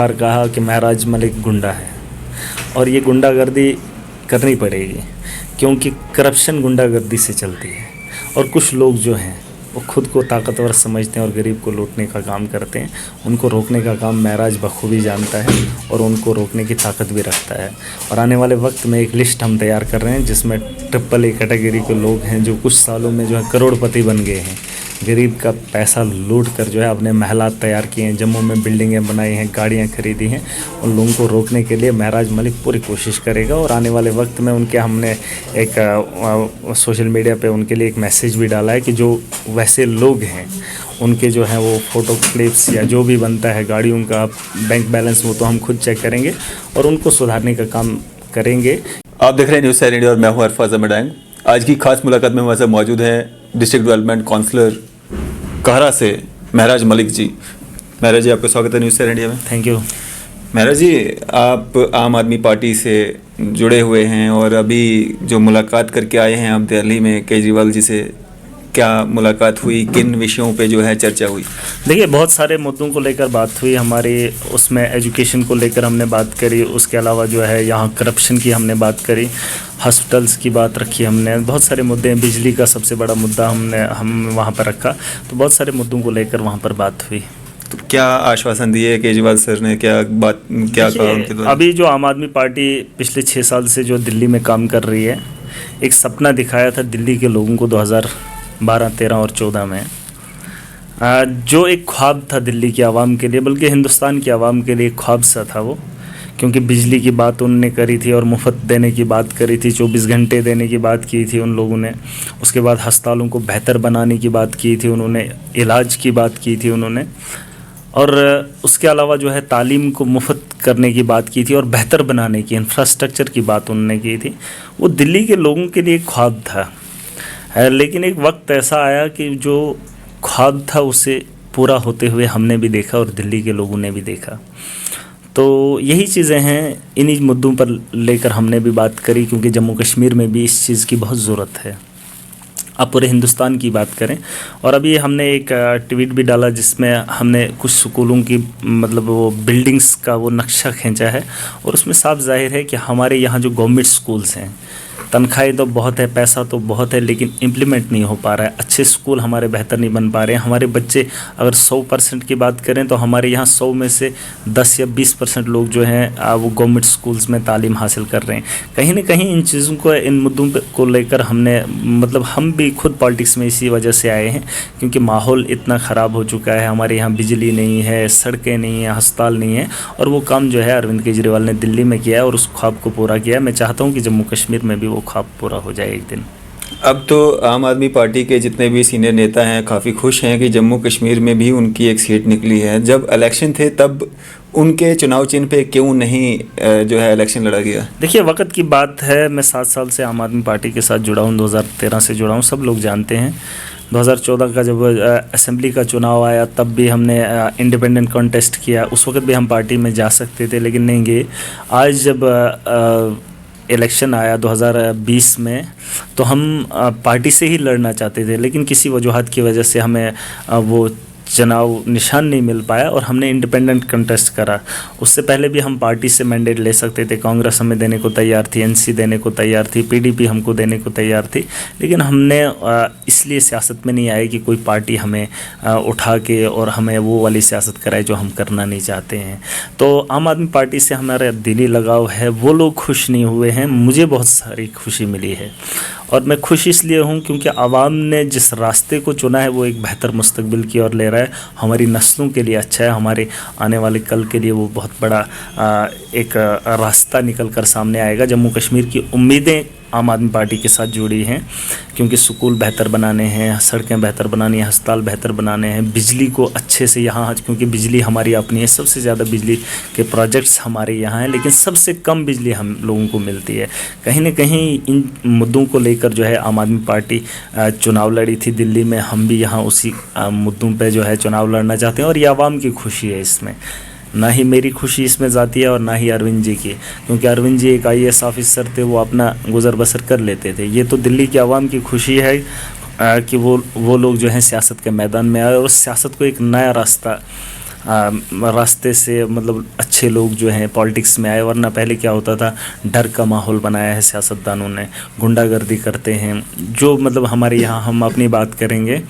बार कहा कि महराज मलिक गुंडा है और ये गुंडागर्दी करनी पड़ेगी, क्योंकि करप्शन गुंडागर्दी से चलती है। और कुछ लोग जो हैं वो खुद को ताकतवर समझते हैं और गरीब को लूटने का काम करते हैं। उनको रोकने का काम महराज बखूबी जानता है और उनको रोकने की ताकत भी रखता है। और आने वाले वक्त में एक लिस्ट हम तैयार कर रहे हैं जिसमें AAA कैटेगरी के लोग हैं जो कुछ सालों में जो है करोड़पति बन गए हैं। गरीब का पैसा लूट कर जो है अपने महलात तैयार किए हैं, जम्मू में बिल्डिंगें बनाई हैं, गाड़ियाँ खरीदी हैं। उन लोगों को रोकने के लिए महराज मलिक पूरी कोशिश करेगा। और आने वाले वक्त में उनके हमने एक सोशल मीडिया पे उनके लिए एक मैसेज भी डाला है कि जो वैसे लोग हैं उनके जो है वो फ़ोटो क्लिप्स या जो भी बनता है गाड़ियों का बैंक बैलेंस, वो तो हम खुद चेक करेंगे और उनको सुधारने का काम करेंगे। आप देख रहे हैं न्यूज़ सैन इंडिया और मैं हूं अरफाज अहमद डांग। आज की खास मुलाकात में हमारे साथ मौजूद हैं डिस्ट्रिक्ट डेवलपमेंट काउंसलर कहरा से महराज मलिक जी। महराज जी, आपका स्वागत है न्यूज़ सैन इंडिया में। Thank you. महराज जी, आप आम आदमी पार्टी से जुड़े हुए हैं और अभी जो मुलाकात करके आए हैं आप दिल्ली में केजरीवाल जी से, क्या मुलाकात हुई, किन विषयों पे जो है चर्चा हुई? देखिए, बहुत सारे मुद्दों को लेकर बात हुई हमारी। उसमें एजुकेशन को लेकर हमने बात करी, उसके अलावा जो है यहाँ करप्शन की हमने बात करी, हॉस्पिटल्स की बात रखी हमने। बहुत सारे मुद्दे हैं, बिजली का सबसे बड़ा मुद्दा हम वहाँ पर रखा। तो बहुत सारे मुद्दों को लेकर वहाँ पर बात हुई। तो क्या आश्वासन दिए केजरीवाल सर ने, क्या कहा उनके द्वारा? अभी जो आम आदमी पार्टी पिछले 6 साल से जो दिल्ली में काम कर रही है, एक सपना दिखाया था दिल्ली के लोगों को 2012, 13 और 14 में, जो एक ख्वाब था दिल्ली की आवाम के लिए, बल्कि हिंदुस्तान की आवाम के लिए एक ख्वाब सा था वो। क्योंकि बिजली की बात उन्होंने करी थी और मुफ्त देने की बात करी थी, 24 घंटे देने की बात की थी उन लोगों ने। उसके बाद अस्पतालों को बेहतर बनाने की बात की थी उन्होंने, इलाज की बात की थी उन्होंने, और उसके अलावा जो है तालीम को मुफ्त करने की बात की थी और बेहतर बनाने की, इंफ्रास्ट्रक्चर की बात उन्होंने की थी। वो दिल्ली के लोगों के लिए एक ख्वाब था। लेकिन एक वक्त ऐसा आया कि जो ख्वाब था उसे पूरा होते हुए हमने भी देखा और दिल्ली के लोगों ने भी देखा। तो यही चीज़ें हैं, इन्हीं मुद्दों पर लेकर हमने भी बात करी, क्योंकि जम्मू कश्मीर में भी इस चीज़ की बहुत ज़रूरत है। आप पूरे हिंदुस्तान की बात करें। और अभी हमने एक ट्वीट भी डाला जिसमें हमने कुछ स्कूलों की मतलब वो बिल्डिंग्स का वो नक्शा खींचा है, और उसमें साफ जाहिर है कि हमारे यहाँ जो गवर्नमेंट स्कूल्स हैं, तनख्वाहें तो बहुत है, पैसा तो बहुत है, लेकिन इम्प्लीमेंट नहीं हो पा रहा है। अच्छे स्कूल हमारे बेहतर नहीं बन पा रहे हैं। हमारे बच्चे अगर 100% की बात करें तो हमारे यहाँ 100 में से 10 या 20% लोग जो हैं वो गवर्नमेंट स्कूल्स में तालीम हासिल कर रहे हैं। कहीं ना कहीं इन चीज़ों को, इन मुद्दों को लेकर हमने मतलब हम भी खुद पॉलिटिक्स में इसी वजह से आए हैं, क्योंकि माहौल इतना ख़राब हो चुका है। हमारे यहाँ बिजली नहीं है, सड़कें नहीं हैं, अस्पताल नहीं है, और वो काम जो है अरविंद केजरीवाल ने दिल्ली में किया है और उस ख्वाब को पूरा किया है। मैं चाहता हूँ कि जम्मू कश्मीर में भी वो ख्वाब पूरा हो जाए एक दिन। अब तो आम आदमी पार्टी के जितने भी सीनियर नेता हैं काफ़ी खुश हैं कि जम्मू कश्मीर में भी उनकी एक सीट निकली है। जब इलेक्शन थे तब उनके चुनाव चिन्ह पे क्यों नहीं जो है इलेक्शन लड़ा गया? देखिए, वक्त की बात है। मैं 7 साल से आम आदमी पार्टी के साथ जुड़ा हूँ, 2013 से जुड़ा हूँ, सब लोग जानते हैं। 2014 का जब असेंबली का चुनाव आया तब भी हमने इंडिपेंडेंट कॉन्टेस्ट किया। उस वक्त भी हम पार्टी में जा सकते थे लेकिन नहीं गए। आज जब इलेक्शन आया 2020 में, तो हम पार्टी से ही लड़ना चाहते थे, लेकिन किसी वजूहत की वजह से हमें वो चुनाव निशान नहीं मिल पाया और हमने इंडिपेंडेंट कंटेस्ट करा। उससे पहले भी हम पार्टी से मैंडेट ले सकते थे, कांग्रेस हमें देने को तैयार थी, एनसी देने को तैयार थी, पीडीपी हमको देने को तैयार थी, लेकिन हमने इसलिए सियासत में नहीं आए कि कोई पार्टी हमें उठा के और हमें वो वाली सियासत कराए जो हम करना नहीं चाहते हैं। तो आम आदमी पार्टी से हमारा दिली लगाव है। वो लोग खुश नहीं हुए हैं, मुझे बहुत सारी खुशी मिली है, और मैं खुश इसलिए हूँ क्योंकि आवाम ने जिस रास्ते को चुना है वो एक बेहतर मुस्तकबिल की ओर ले रहा है। हमारी नस्लों के लिए अच्छा है, हमारे आने वाले कल के लिए वो बहुत बड़ा एक रास्ता निकल कर सामने आएगा। जम्मू कश्मीर की उम्मीदें आम आदमी पार्टी के साथ जुड़ी हैं, क्योंकि स्कूल बेहतर बनाने हैं, सड़कें बेहतर बनानी हैं, अस्पताल बेहतर बनाने हैं, बिजली को अच्छे से यहाँ, क्योंकि बिजली हमारी अपनी है, सबसे ज़्यादा बिजली के प्रोजेक्ट्स हमारे यहाँ हैं, लेकिन सबसे कम बिजली हम लोगों को मिलती है। कहीं ना कहीं इन मुद्दों को लेकर जो है आम आदमी पार्टी चुनाव लड़ी थी दिल्ली में। हम भी यहाँ उसी मुद्दों पर जो है चुनाव लड़ना चाहते हैं, और ये आवाम की खुशी है इसमें। ना ही मेरी खुशी इसमें जाती है और ना ही अरविंद जी की, क्योंकि अरविंद जी एक IAS ऑफिसर थे, वो अपना गुजर बसर कर लेते थे। ये तो दिल्ली की आवाम की खुशी है कि वो लोग जो हैं सियासत के मैदान में आए और सियासत को एक नया रास्ता रास्ते से मतलब अच्छे लोग जो हैं पॉलिटिक्स में आए, वरना पहले क्या होता था, डर का माहौल बनाया है सियासतदानों ने, गुंडागर्दी करते हैं। जो मतलब हमारे यहाँ हम अपनी बात करेंगे,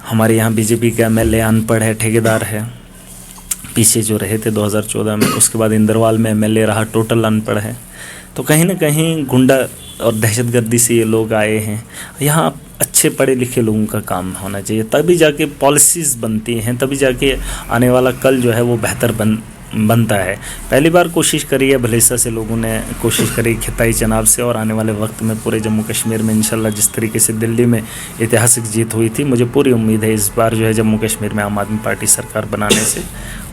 हमारे यहाँ बीजेपी का एमएलए अनपढ़ है, ठेकेदार है, पीछे जो रहे थे 2014 में, उसके बाद इंदरवाल में एमएलए रहा, टोटल अनपढ़ है। तो कहीं ना कहीं गुंडा और दहशतगर्दी से ये लोग आए हैं। यहाँ अच्छे पढ़े लिखे लोगों का काम होना चाहिए, तभी जाके पॉलिसीज़ बनती हैं, तभी जाके आने वाला कल जो है वो बेहतर बनता है। पहली बार कोशिश करी है भलेसा से लोगों ने, कोशिश करी खिताई चनाब से, और आने वाले वक्त में पूरे जम्मू कश्मीर में इंशाल्लाह जिस तरीके से दिल्ली में ऐतिहासिक जीत हुई थी, मुझे पूरी उम्मीद है इस बार जो है जम्मू कश्मीर में आम आदमी पार्टी सरकार बनाने से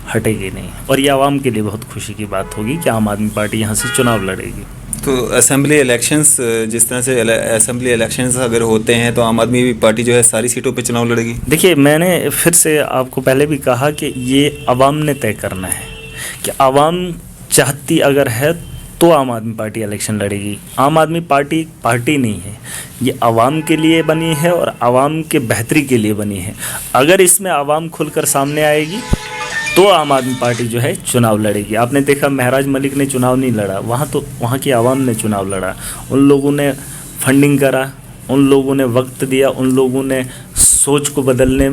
हटेगी नहीं। और ये आवाम के लिए बहुत खुशी की बात होगी कि आम आदमी पार्टी यहाँ से चुनाव लड़ेगी। तो असेंबली इलेक्शंस, जिस तरह से असेंबली इलेक्शंस अगर होते हैं तो आम आदमी पार्टी जो है सारी सीटों पे चुनाव लड़ेगी। देखिए, मैंने फिर से आपको पहले भी कहा कि ये आवाम ने तय करना है कि आवाम चाहती अगर है तो आम आदमी पार्टी इलेक्शन लड़ेगी। आम आदमी पार्टी पार्टी नहीं है, ये आवाम के लिए बनी है और आवाम के बेहतरी के लिए बनी है। अगर इसमें आवाम खुलकर सामने आएगी तो आम आदमी पार्टी जो है चुनाव लड़ेगी। आपने देखा महराज मलिक ने चुनाव नहीं लड़ा, वहाँ की आवाम ने चुनाव लड़ा। उन लोगों ने फंडिंग करा, उन लोगों ने वक्त दिया, उन लोगों ने सोच को बदलने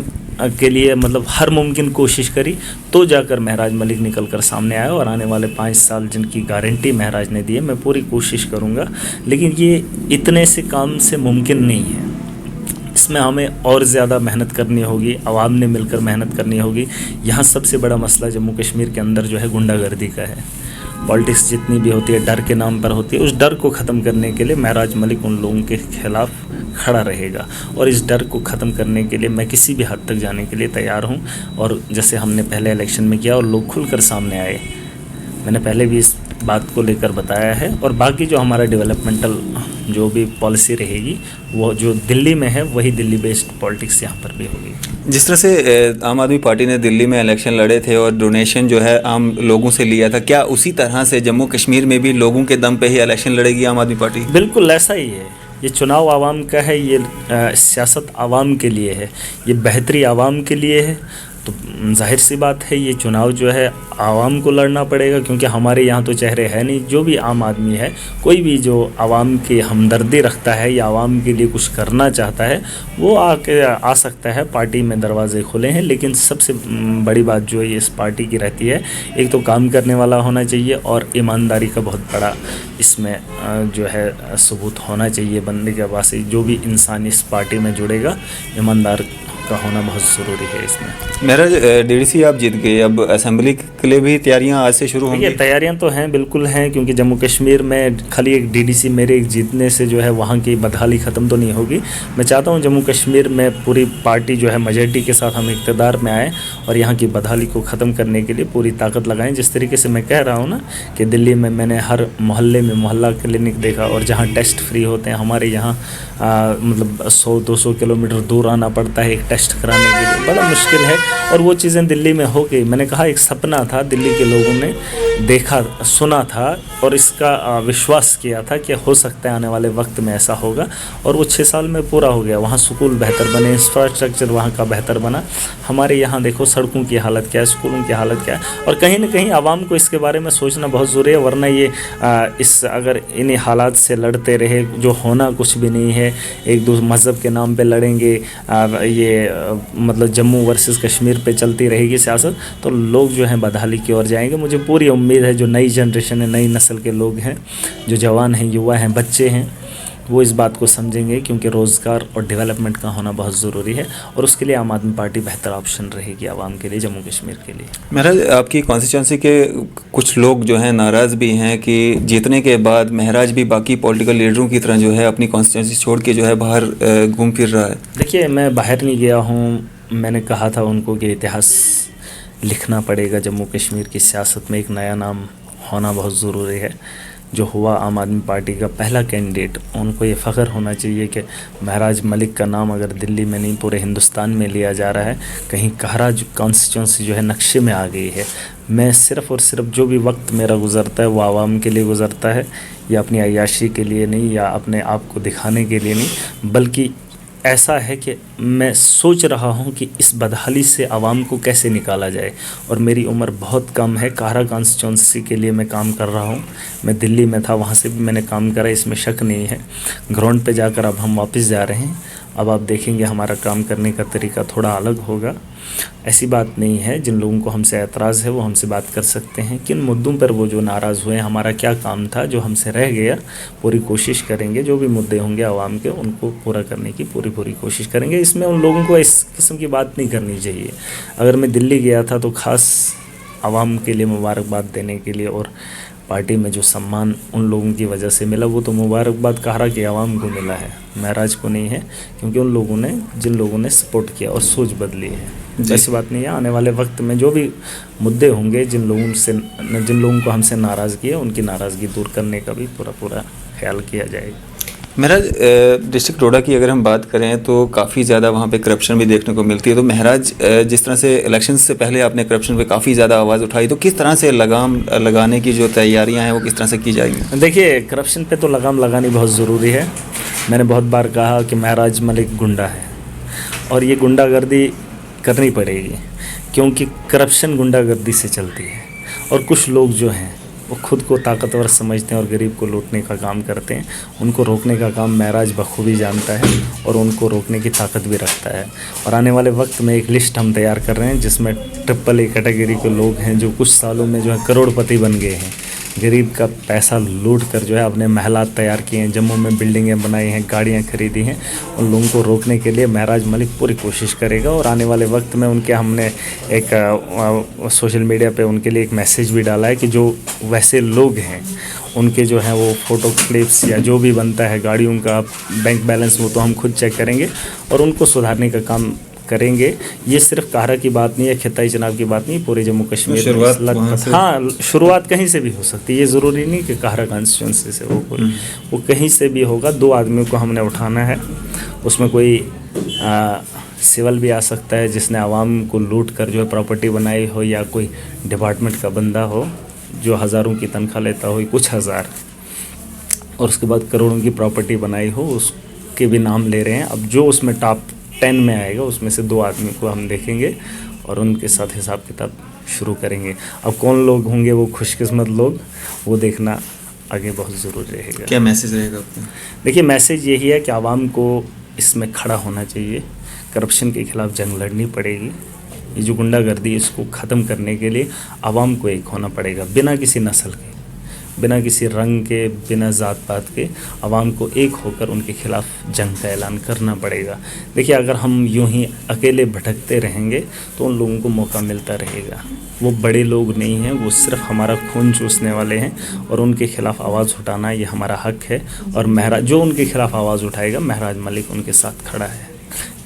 के लिए मतलब हर मुमकिन कोशिश करी, तो जाकर महराज मलिक निकल कर सामने आया। और आने वाले 5 साल जिनकी गारंटी महराज ने दी है, मैं पूरी कोशिश करूँगा, लेकिन ये इतने से काम से मुमकिन नहीं है। इसमें हमें और ज़्यादा मेहनत करनी होगी, आवाम ने मिलकर मेहनत करनी होगी। यहाँ सबसे बड़ा मसला जम्मू कश्मीर के अंदर जो है गुंडागर्दी का है। पॉलिटिक्स जितनी भी होती है डर के नाम पर होती है। उस डर को ख़त्म करने के लिए महराज मलिक उन लोगों के खिलाफ खड़ा रहेगा, और इस डर को ख़त्म करने के लिए मैं किसी भी हद तक जाने के लिए तैयार हूँ। और जैसे हमने पहले इलेक्शन में किया और लोग खुलकर सामने आए, मैंने पहले भी इस बात को लेकर बताया है। और बाकी जो हमारा डेवलपमेंटल जो भी पॉलिसी रहेगी, वो जो दिल्ली में है वही दिल्ली बेस्ड पॉलिटिक्स यहाँ पर भी होगी। जिस तरह से आम आदमी पार्टी ने दिल्ली में इलेक्शन लड़े थे और डोनेशन जो है आम लोगों से लिया था, क्या उसी तरह से जम्मू कश्मीर में भी लोगों के दम पे ही इलेक्शन लड़ेगी आम आदमी पार्टी? बिल्कुल ऐसा ही है। ये चुनाव आवाम का है, ये सियासत आवाम के लिए है, ये बेहतरी आवाम के लिए है। तो जाहिर सी बात है ये चुनाव जो है आवाम को लड़ना पड़ेगा, क्योंकि हमारे यहाँ तो चेहरे हैं नहीं। जो भी आम आदमी है, कोई भी जो आवाम की हमदर्दी रखता है या आवाम के लिए कुछ करना चाहता है, वो आके आ सकता है। पार्टी में दरवाजे खुले हैं, लेकिन सबसे बड़ी बात जो है इस पार्टी की रहती है, एक तो काम करने वाला होना चाहिए और ईमानदारी का बहुत बड़ा इसमें जो है सबूत होना चाहिए बंदे के पास। जो भी इंसान इस पार्टी में जुड़ेगा, ईमानदार का होना बहुत ज़रूरी है इसमें। महराज, डीडीसी आप जीत गए, अब असेंबली के लिए भी तैयारियां आज से शुरू होंगी? तैयारियां तो हैं, बिल्कुल हैं, क्योंकि जम्मू कश्मीर में खाली एक डीडीसी मेरे एक जीतने से जो है वहाँ की बदहाली ख़त्म तो नहीं होगी। मैं चाहता हूँ जम्मू कश्मीर में पूरी पार्टी जो है मेजॉरिटी के साथ हम इक़्तिदार में आए और यहाँ की बदहाली को ख़त्म करने के लिए पूरी ताकत लगाएं। जिस तरीके से मैं कह रहा हूँ ना कि दिल्ली में मैंने हर मोहल्ले में मोहल्ला क्लिनिक देखा, और जहाँ टेस्ट फ्री होते हैं, हमारे यहाँ मतलब 100-200 किलोमीटर दूर आना पड़ता है एक टेस्ट कराने के लिए, बड़ा मुश्किल है। और वो चीज़ें दिल्ली में हो गई। मैंने कहा एक सपना था, दिल्ली के लोगों ने देखा सुना था और इसका विश्वास किया था कि हो सकता है आने वाले वक्त में ऐसा होगा, और वो 6 साल में पूरा हो गया। वहाँ स्कूल बेहतर बने, इंफ्रास्ट्रक्चर वहाँ का बेहतर बना। हमारे यहाँ देखो सड़कों की हालत क्या है, स्कूलों की हालत क्या है। और कहीं ना कहीं आवाम को इसके बारे में सोचना बहुत ज़रूरी है, वरना ये अगर इन्हीं हालात से लड़ते रहे, जो होना कुछ भी नहीं है, एक दूसरे मज़हब के नाम पे लड़ेंगे, मतलब जम्मू वर्सेस कश्मीर पे चलती रहेगी सियासत, तो लोग जो हैं बदहाली की ओर जाएंगे। मुझे पूरी उम्मीद है जो नई जनरेशन है, नई नस्ल के लोग हैं, जो जवान हैं, युवा हैं, बच्चे हैं, वो इस बात को समझेंगे, क्योंकि रोज़गार और डेवलपमेंट का होना बहुत ज़रूरी है, और उसके लिए आम आदमी पार्टी बेहतर ऑप्शन रहेगी आवाम के लिए, जम्मू कश्मीर के लिए। महराज, आपकी कॉन्स्टिट्यूंसी के कुछ लोग जो हैं नाराज़ भी हैं कि जीतने के बाद महराज भी बाकी पॉलिटिकल लीडरों की तरह जो है अपनी कॉन्स्टिट्यूंसी छोड़ के जो है बाहर घूम फिर रहा है। देखिए, मैं बाहर नहीं गया हूँ। मैंने कहा था उनको कि इतिहास लिखना पड़ेगा, जम्मू कश्मीर की सियासत में एक नया नाम होना बहुत ज़रूरी है। जो हुआ आम आदमी पार्टी का पहला कैंडिडेट, उनको ये फ़ख्र होना चाहिए कि महराज मलिक का नाम अगर दिल्ली में नहीं पूरे हिंदुस्तान में लिया जा रहा है। कहीं कहरा जो कॉन्स्टिट्यूंसी जो है नक्शे में आ गई है। मैं सिर्फ़ और सिर्फ जो भी वक्त मेरा गुज़रता है वो आवाम के लिए गुज़रता है, या अपनी अय्याशी के लिए नहीं, या अपने आप को दिखाने के लिए नहीं, बल्कि ऐसा है कि मैं सोच रहा हूं कि इस बदहाली से आवाम को कैसे निकाला जाए, और मेरी उम्र बहुत कम है। कारा कॉन्स्टिट्यूंसी के लिए मैं काम कर रहा हूं। मैं दिल्ली में था, वहां से भी मैंने काम करा, इसमें शक नहीं है। ग्राउंड पे जाकर अब हम वापस जा रहे हैं। अब आप देखेंगे हमारा काम करने का तरीका थोड़ा अलग होगा। ऐसी बात नहीं है, जिन लोगों को हमसे एतराज़ है वो हमसे बात कर सकते हैं। किन मुद्दों पर वो जो नाराज़ हुए, हमारा क्या काम था जो हमसे रह गया, पूरी कोशिश करेंगे। जो भी मुद्दे होंगे आवाम के, उनको पूरा करने की पूरी कोशिश करेंगे। इसमें उन लोगों को इस किस्म की बात नहीं करनी चाहिए। अगर मैं दिल्ली गया था तो ख़ास आवाम के लिए मुबारकबाद देने के लिए, और पार्टी में जो सम्मान उन लोगों की वजह से मिला, वो तो मुबारकबाद कारा की आवाम को मिला है, महराज को नहीं है। क्योंकि उन लोगों ने, जिन लोगों ने सपोर्ट किया और सोच बदली है। ऐसी बात नहीं है। आने वाले वक्त में जो भी मुद्दे होंगे, जिन लोगों को हमसे नाराज़ किया, उनकी नाराज़गी दूर करने का भी पूरा ख्याल किया जाएगा। महराज, डिस्ट्रिक्ट डोडा की अगर हम बात करें तो काफ़ी ज़्यादा वहाँ पे करप्शन भी देखने को मिलती है। तो महराज, जिस तरह से इलेक्शन से पहले आपने करप्शन पे काफ़ी ज़्यादा आवाज़ उठाई, तो किस तरह से लगाम लगाने की जो तैयारियां हैं वो किस तरह से की जाएंगी? देखिए, करप्शन पे तो लगाम लगानी बहुत ज़रूरी है। मैंने बहुत बार कहा कि महराज मलिक गुंडा है, और ये गुंडागर्दी करनी पड़ेगी, क्योंकि करप्शन गुंडागर्दी से चलती है। और कुछ लोग जो हैं वो खुद को ताकतवर समझते हैं और गरीब को लूटने का काम करते हैं। उनको रोकने का काम महराज बखूबी जानता है, और उनको रोकने की ताकत भी रखता है। और आने वाले वक्त में एक लिस्ट हम तैयार कर रहे हैं, जिसमें AAA कैटेगरी के लोग हैं जो कुछ सालों में जो है करोड़पति बन गए हैं। गरीब का पैसा लूट कर जो है अपने महलात तैयार किए हैं, जम्मू में बिल्डिंगें बनाई हैं, गाड़ियां खरीदी हैं। उन लोगों को रोकने के लिए महराज मलिक पूरी कोशिश करेगा। और आने वाले वक्त में हमने एक सोशल मीडिया पे उनके लिए एक मैसेज भी डाला है कि जो वैसे लोग हैं उनके जो है वो फ़ोटो क्लिप्स या जो भी बनता है, गाड़ियों का बैंक बैलेंस, वो तो हम खुद चेक करेंगे और उनको सुधारने का काम करेंगे। ये सिर्फ कारा की बात नहीं है, खिताई चुनाव की बात नहीं, पूरे जम्मू कश्मीर में हाँ, शुरुआत कहीं से भी हो सकती है। ये ज़रूरी नहीं कि कारा कॉन्स्टिट्यूंसी से वो कहीं से भी होगा। 2 आदमियों को हमने उठाना है। उसमें कोई सिविल भी आ सकता है जिसने आवाम को लूट कर जो है प्रॉपर्टी बनाई हो, या कोई डिपार्टमेंट का बंदा हो जो हज़ारों की तनख्वाह लेता हो, कुछ हज़ार, और उसके बाद करोड़ों की प्रॉपर्टी बनाई हो, उसके भी नाम ले रहे हैं। अब जो उसमें टॉप 10 में आएगा, उसमें से 2 आदमी को हम देखेंगे और उनके साथ हिसाब किताब शुरू करेंगे। अब कौन लोग होंगे वो खुशकिस्मत लोग, वो देखना आगे बहुत ज़रूरी रहेगा। क्या मैसेज रहेगा आपका? देखिए, मैसेज यही है कि आवाम को इसमें खड़ा होना चाहिए। करप्शन के खिलाफ जंग लड़नी पड़ेगी। ये जो गुंडागर्दी, इसको ख़त्म करने के लिए आवाम को एक होना पड़ेगा, बिना किसी नस्ल के, बिना किसी रंग के, बिना ज़ात पात के। आवाम को एक होकर उनके खिलाफ जंग का ऐलान करना पड़ेगा। देखिए, अगर हम यूं ही अकेले भटकते रहेंगे तो उन लोगों को मौका मिलता रहेगा। वो बड़े लोग नहीं हैं, वो सिर्फ हमारा खून चूसने वाले हैं, और उनके खिलाफ आवाज़ उठाना ये हमारा हक है। और महराज जो उनके खिलाफ आवाज़ उठाएगा, महराज मलिक उनके साथ खड़ा है।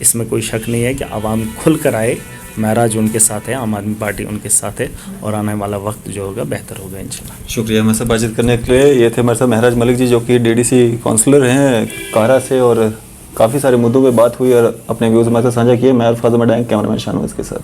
इसमें कोई शक नहीं है कि आवाम खुल कर आए, महराज उनके साथ है, आम आदमी पार्टी उनके साथ है, और आने वाला वक्त जो होगा बेहतर होगा इंशाल्लाह। शुक्रिया हमारे साथ बातचीत करने के लिए। ये थे हमारे साथ महराज मलिक जी, जो कि DDC काउंसलर हैं कारा से, और काफ़ी सारे मुद्दों पे बात हुई और अपने व्यूज़ हमारे साथ साझा किए। मैं अल्फाज मडांग, कैमरामैन शानवाज के साथ।